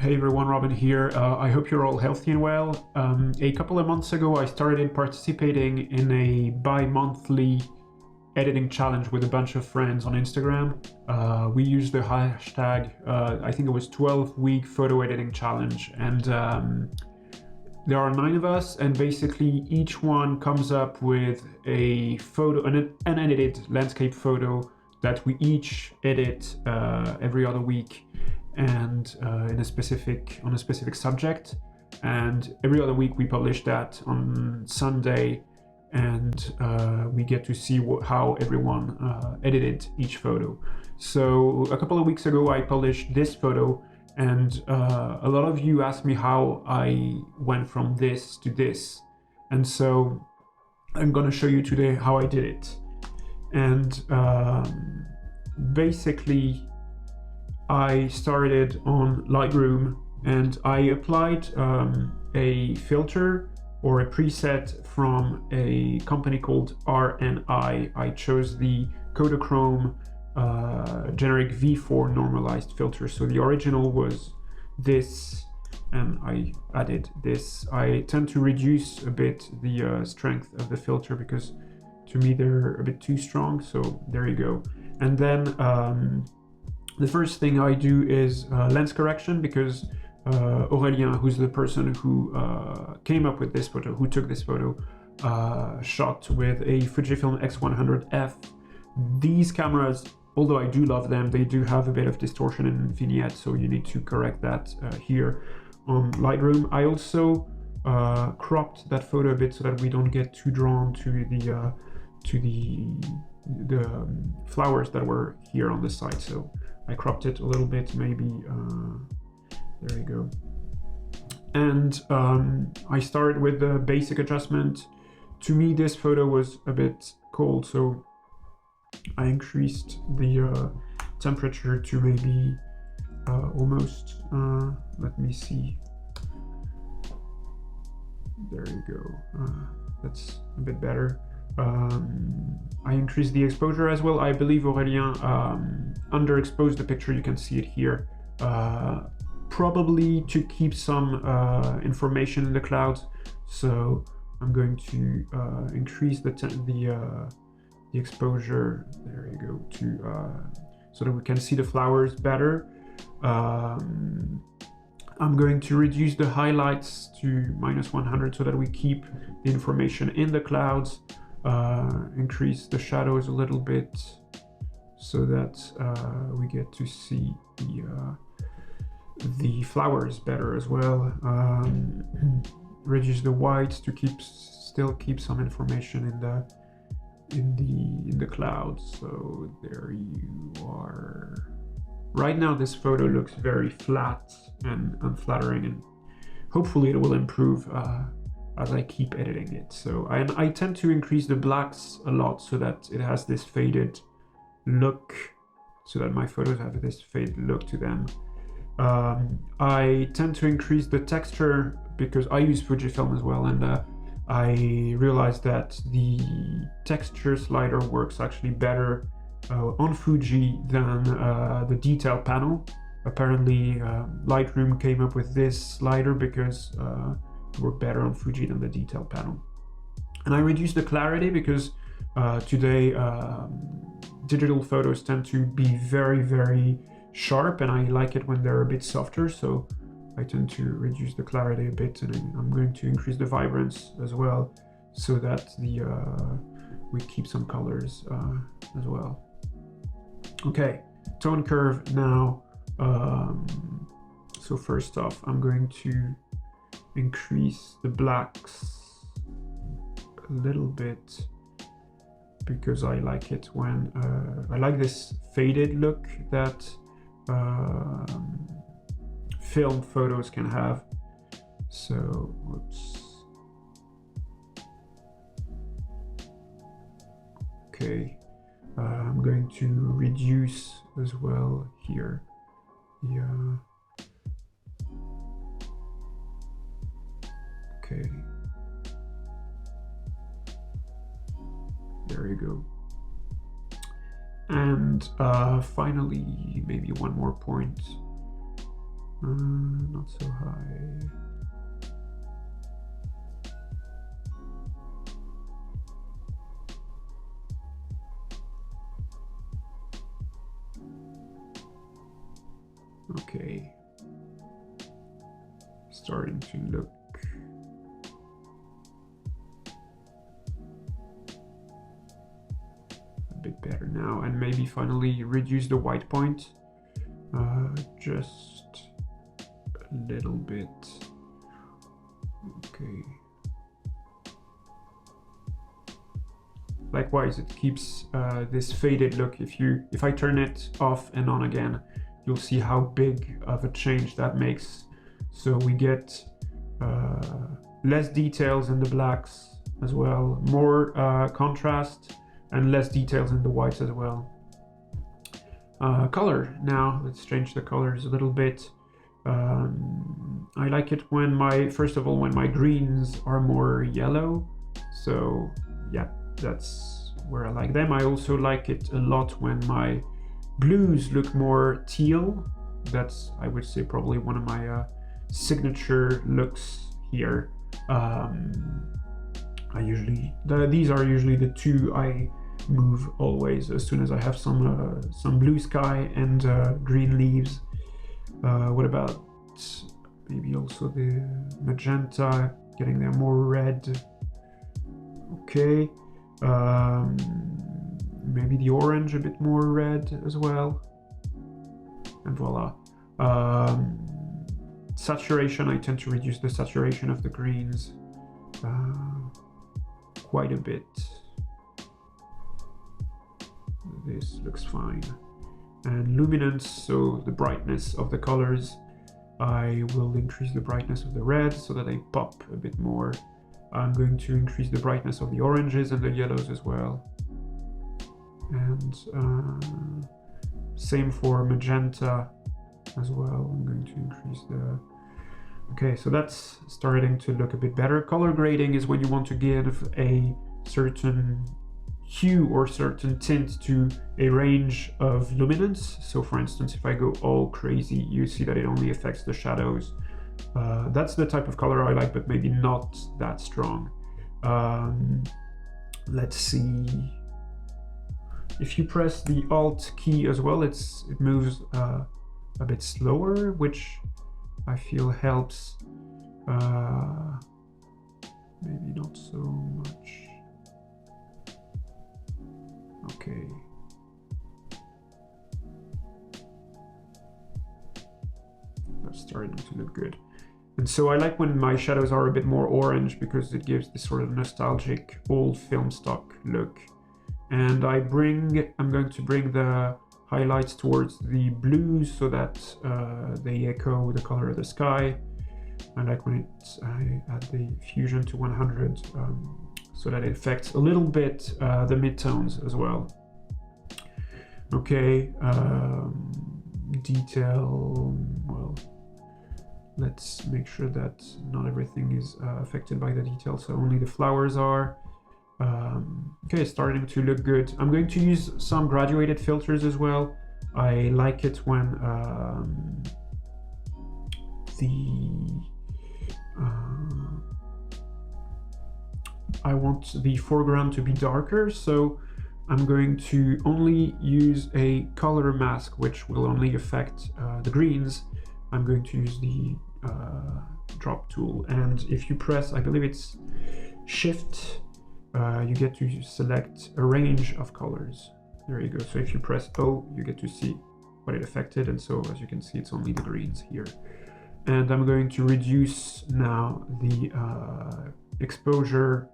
Hey everyone, Robin here. I hope you're all healthy and well. A couple of months ago, I started participating in a bi-monthly editing challenge with a bunch of friends on Instagram. We used the hashtag, I think it was 12-week photo editing challenge. And there are 9 of us, and basically each one comes up with a photo, an unedited landscape photo that we each edit every other week, and on a specific subject, and every other week we publish that on Sunday, and we get to see how everyone edited each photo. So a couple of weeks ago I published this photo, and a lot of you asked me how I went from this to this, and so I'm gonna show you today how I did it. And basically I started on Lightroom and I applied a filter or a preset from a company called RNI. I chose the Kodachrome generic V4 normalized filter. So the original was this, and I added this. I tend to reduce a bit the strength of the filter because to me they're a bit too strong, so there you go. And then the first thing I do is lens correction, because Aurélien, who's the person who came up with this photo, who took this photo, shot with a Fujifilm X100F. These cameras, although I do love them, they do have a bit of distortion and vignette, so you need to correct that here on Lightroom. I also cropped that photo a bit so that we don't get too drawn to the flowers that were here on the side. So I cropped it a little bit, maybe, there we go. And I started with the basic adjustment. To me, this photo was a bit cold, so I increased the temperature to maybe almost, let me see. There you go, that's a bit better. I increased the exposure as well. I believe Aurélien underexposed the picture, you can see it here, probably to keep some information in the clouds. So I'm going to increase the exposure, there you go, to so that we can see the flowers better. I'm going to reduce the highlights to -100 so that we keep the information in the clouds. Increase the shadows a little bit so that we get to see the flowers better as well. Reduce the whites to still keep some information in the clouds. So there you are. Right now this photo looks very flat and unflattering, and hopefully it will improve as I keep editing it. So I tend to increase the blacks a lot so that it has this faded look, so that my photos have this faded look to them. I tend to increase the texture because I use Fujifilm as well, and I realized that the texture slider works actually better on Fuji than the detail panel. Apparently Lightroom came up with this slider because work better on Fuji than the detail panel. And I reduced the clarity because today digital photos tend to be very, very sharp, and I like it when they're a bit softer, so I tend to reduce the clarity a bit, and I'm going to increase the vibrance as well so that we keep some colors as well. Okay, tone curve now. So first off, I'm going to increase the blacks a little bit because I like it when I like this faded look that film photos can have. So whoops. Okay, I'm going to reduce as well here. Yeah. Okay. There you go. And finally, maybe one more point. Not so high. Okay. Starting to look a bit better now, and maybe finally reduce the white point just a little bit. Okay. Likewise, it keeps this faded look. If I turn it off and on again, you'll see how big of a change that makes. So we get less details in the blacks as well, more contrast, and less details in the whites as well. Color now, let's change the colors a little bit. I like it when first of all, when my greens are more yellow. So yeah, that's where I like them. I also like it a lot when my blues look more teal. That's, I would say, probably one of my signature looks here. These are usually the two I move always as soon as I have some blue sky and green leaves. What about maybe also the magenta, getting there more red? Okay. Maybe the orange a bit more red as well, and voila. Saturation, I tend to reduce the saturation of the greens quite a bit. This looks fine. And luminance, so the brightness of the colors, I will increase the brightness of the red so that they pop a bit more. I'm going to increase the brightness of the oranges and the yellows as well. And same for magenta as well. I'm going to increase the... Okay, so that's starting to look a bit better. Color grading is when you want to give a certain hue or certain tint to a range of luminance. So for instance, if I go all crazy, you see that it only affects the shadows. That's the type of color I like, but maybe not that strong. Let's see. If you press the Alt key as well, it moves a bit slower, which I feel helps. Maybe not so much. Okay. That's starting to look good. And so I like when my shadows are a bit more orange because it gives this sort of nostalgic old film stock look. And I'm going to bring the highlights towards the blues so that they echo the color of the sky. I like when I add the fusion to 100 so that it affects a little bit the midtones as well. Okay, detail, well, let's make sure that not everything is affected by the detail, so only the flowers are. Okay, starting to look good. I'm going to use some graduated filters as well. I like it when I want the foreground to be darker, so I'm going to only use a color mask, which will only affect the greens. I'm going to use the drop tool, and if you press, I believe it's Shift, you get to select a range of colors. There you go. So if you press O, you get to see what it affected, and so as you can see, it's only the greens here. And I'm going to reduce now the exposure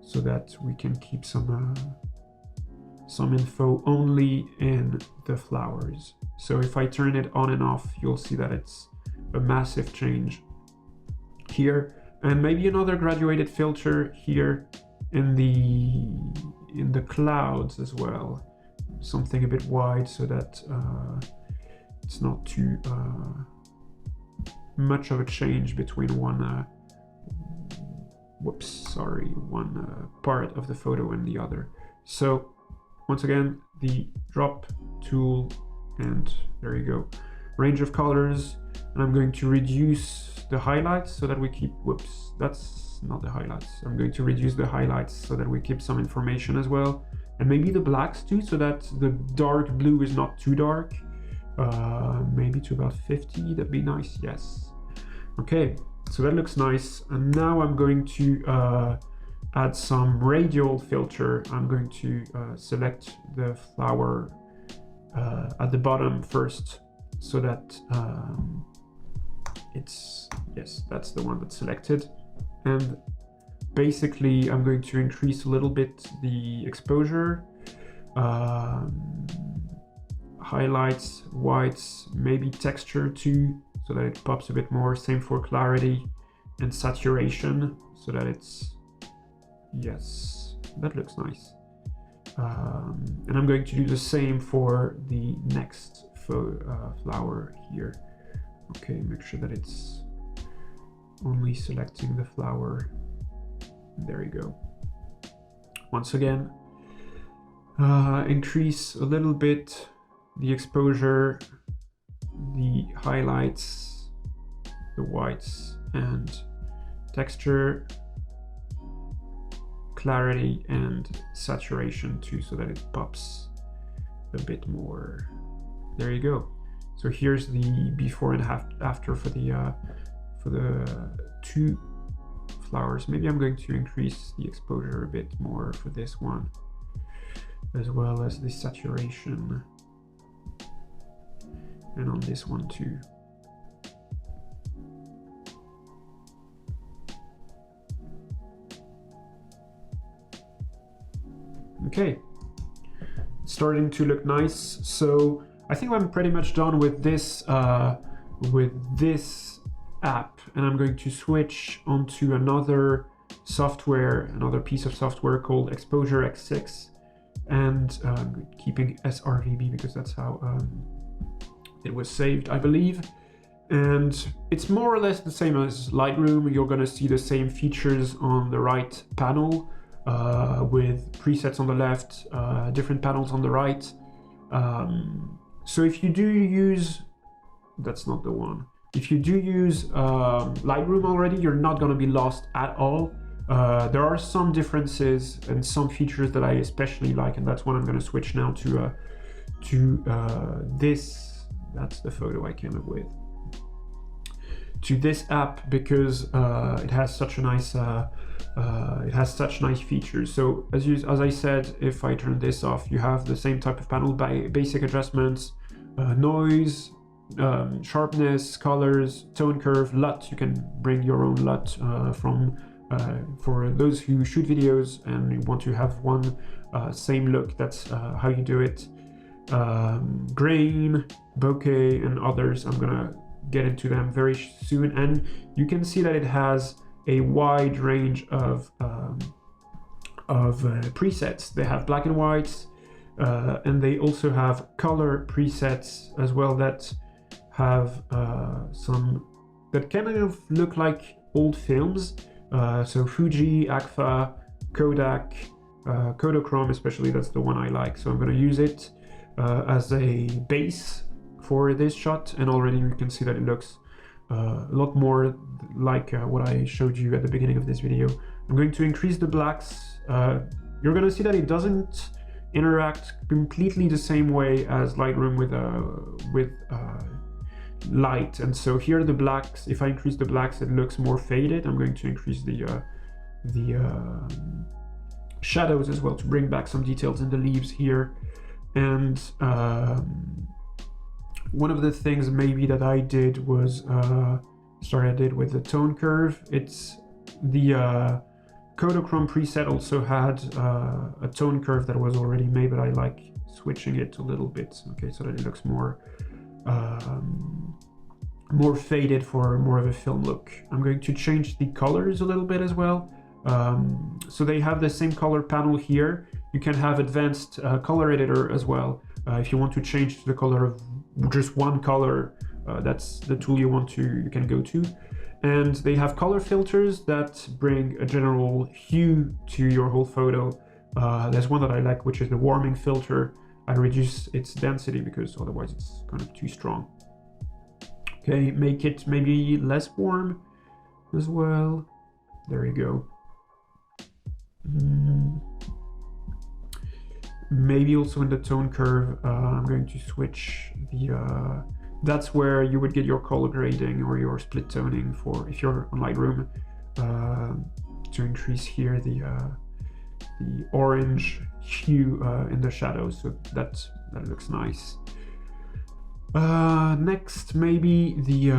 so that we can keep some info only in the flowers. So if I turn it on and off, you'll see that it's a massive change here. And maybe another graduated filter here in the clouds as well. Something a bit wide so that it's not too much of a change between one part of the photo and the other. So once again, the drop tool, and there you go. range of colors, and I'm going to reduce the highlights so that we keep, whoops, that's not the highlights. I'm going to reduce the highlights so that we keep some information as well. And maybe the blacks too, so that the dark blue is not too dark. Maybe to about 50, that'd be nice, yes. Okay, so that looks nice. And now I'm going to add some radial filter. I'm going to select the flower at the bottom first, so that it's, yes, that's the one that's selected. And basically I'm going to increase a little bit the exposure, highlights, whites, maybe texture too, so that it pops a bit more. Same for clarity and saturation, so that it's, yes, that looks nice. And I'm going to do the same for the next flower here. Okay, make sure that it's only selecting the flower. There you go. Once again, increase a little bit the exposure, the highlights, the whites, and texture, clarity, and saturation too, so that it pops a bit more. There you go. So here's the before and after for the two flowers. Maybe I'm going to increase the exposure a bit more for this one, as well as the saturation, and on this one too. Okay, it's starting to look nice. So I think I'm pretty much done with this app, and I'm going to switch onto another software, another piece of software called Exposure X6, and keeping SRVB because that's how it was saved, I believe. And it's more or less the same as Lightroom. You're going to see the same features on the right panel, with presets on the left, different panels on the right. So if you do use, that's not the one. If you do use Lightroom already, you're not going to be lost at all. There are some differences and some features that I especially like, and that's what I'm going to switch now to this. That's the photo I came up with. To this app, because it has such a nice such nice features. So as I said, if I turn this off, you have the same type of panel by basic adjustments, noise, sharpness, colors, tone curve, LUT. You can bring your own LUT for those who shoot videos and you want to have one same look. That's how you do it. Grain, bokeh, and others. I'm gonna get into them very soon, and you can see that it has a wide range of presets. They have black and whites, and they also have color presets as well that have some that kind of look like old films. So Fuji, Agfa, Kodak, Kodachrome especially, that's the one I like. So I'm going to use it as a base for this shot, and already you can see that it looks a lot more like what I showed you at the beginning of this video. I'm going to increase the blacks. You're going to see that it doesn't interact completely the same way as Lightroom with light, and so here the blacks, if I increase the blacks, it looks more faded. I'm going to increase the shadows as well to bring back some details in the leaves here. And one of the things maybe that I did was I did with the tone curve. It's the Kodachrome preset also had a tone curve that was already made, but I like switching it a little bit, okay, so that it looks more faded for more of a film look. I'm going to change the colors a little bit as well. So they have the same color panel here. You can have advanced color editor as well. If you want to change the color of just one color, that's the tool you can go to. And they have color filters that bring a general hue to your whole photo. There's one that I like, which is the warming filter. I reduce its density because otherwise it's kind of too strong. Okay, make it maybe less warm as well. There you go. Maybe also in the tone curve, I'm going to switch the, that's where you would get your color grading or your split toning for, if you're on Lightroom, to increase here the orange hue in the shadows, so that looks nice. Next, maybe the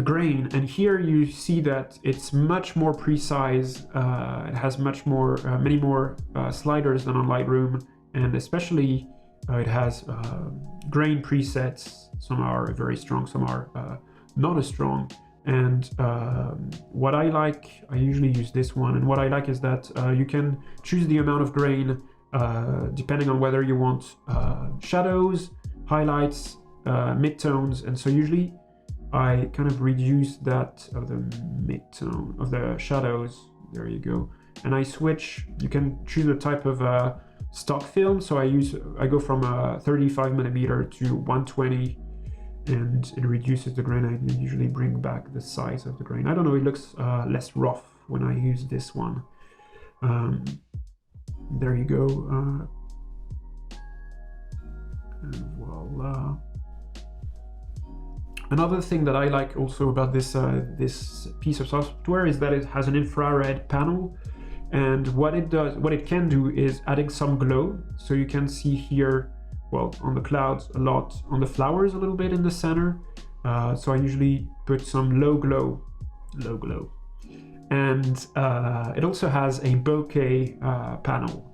grain, and here you see that it's much more precise. It has much more, many more sliders than on Lightroom, and especially it has grain presets. Some are very strong, some are not as strong. And what I like, I usually use this one, and what I like is that you can choose the amount of grain depending on whether you want shadows, highlights, midtones, and so usually I kind of reduce that of the midtone of the shadows. There you go. And I switch. You can choose a type of stock film. So I go from 35mm to 120, and it reduces the grain. I usually bring back the size of the grain. I don't know. It looks less rough when I use this one. There you go. And voila. Another thing that I like also about this this piece of software is that it has an infrared panel, and what it can do is adding some glow. So you can see here, well, on the clouds a lot, on the flowers a little bit in the center. So I usually put some low glow, and it also has a bokeh panel.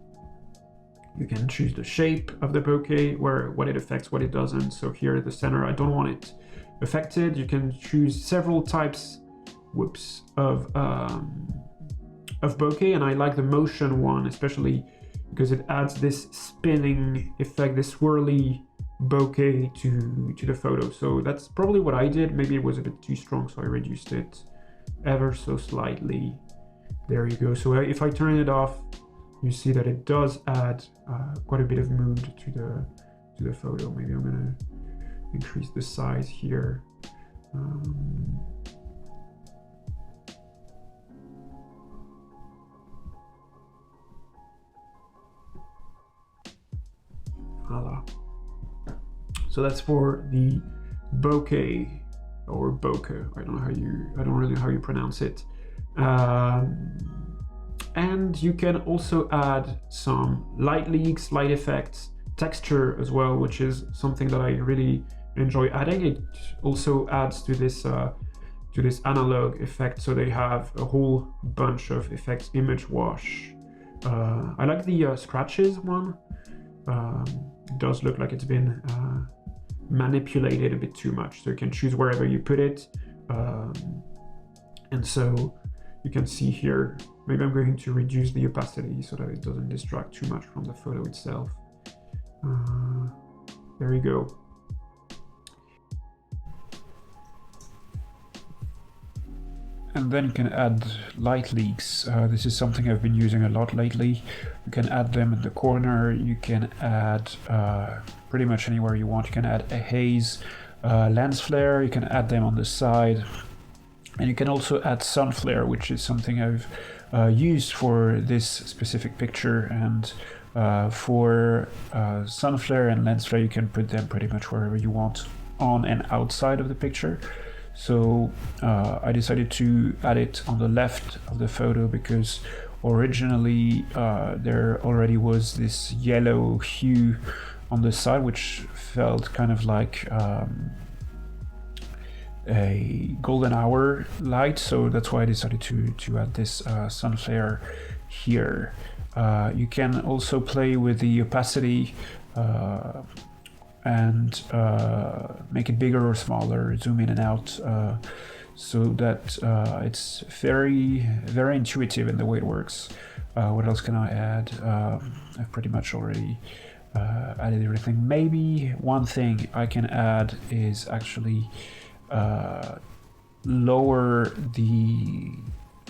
You can choose the shape of the bokeh, what it affects, what it doesn't. So here at the center, I don't want it affected. You can choose several types, of bokeh, and I like the motion one, especially because it adds this spinning effect, this swirly bokeh to the photo. So that's probably what I did. Maybe it was a bit too strong, so I reduced it ever so slightly. There you go. So if I turn it off, you see that it does add quite a bit of mood to the photo. Maybe I'm gonna increase the size here. Voila. So that's for the bokeh or bokeh. I don't really know how you pronounce it. And you can also add some light leaks, light effects, texture as well, which is something that I really enjoy adding. It also adds to this analog effect, so they have a whole bunch of effects. Image wash. I like the scratches one. It does look like it's been manipulated a bit too much, so you can choose wherever you put it. And so you can see here, maybe I'm going to reduce the opacity so that it doesn't distract too much from the photo itself. There you go. And then you can add light leaks. This is something I've been using a lot lately. You can add them in the corner. You can add pretty much anywhere you want. You can add a haze, lens flare. You can add them on the side. And you can also add sun flare, which is something I've used for this specific picture. And for sun flare and lens flare, you can put them pretty much wherever you want, on and outside of the picture. So I decided to add it on the left of the photo because originally there already was this yellow hue on the side, which felt kind of like a golden hour light. So that's why I decided to add this sun flare here. You can also play with the opacity and make it bigger or smaller, zoom in and out, so that it's very intuitive in the way it works. What else can I add? I've pretty much already added everything. Maybe one thing I can add is actually lower the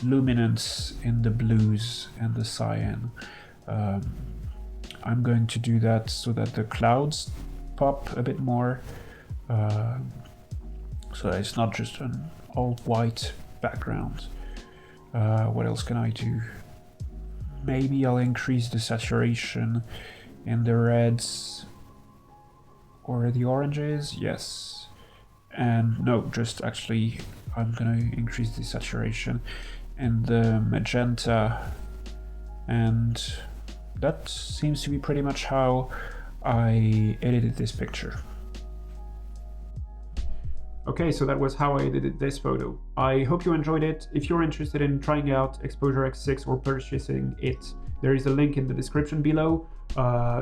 luminance in the blues and the cyan. I'm going to do that so that the clouds pop a bit more. So it's not just an all white background. What else can I do? Maybe I'll increase the saturation in the reds or the oranges. Yes. And no, just actually I'm gonna increase the saturation in the magenta, and that seems to be pretty much how I edited this picture. Okay, so that was how I edited this photo. I hope you enjoyed it. If you're interested in trying out Exposure X6 or purchasing it, there is a link in the description below.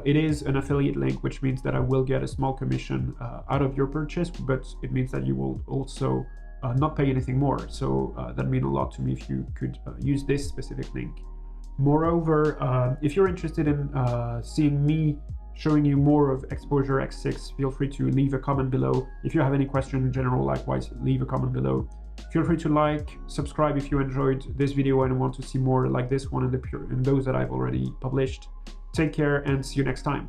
It is an affiliate link, which means that I will get a small commission out of your purchase, but it means that you will also not pay anything more. So that means a lot to me if you could use this specific link. Moreover, if you're interested in seeing me showing you more of Exposure X6, feel free to leave a comment below. If you have any question in general, likewise, leave a comment below. Feel free to like, subscribe if you enjoyed this video and want to see more like this one and those that I've already published. Take care and see you next time.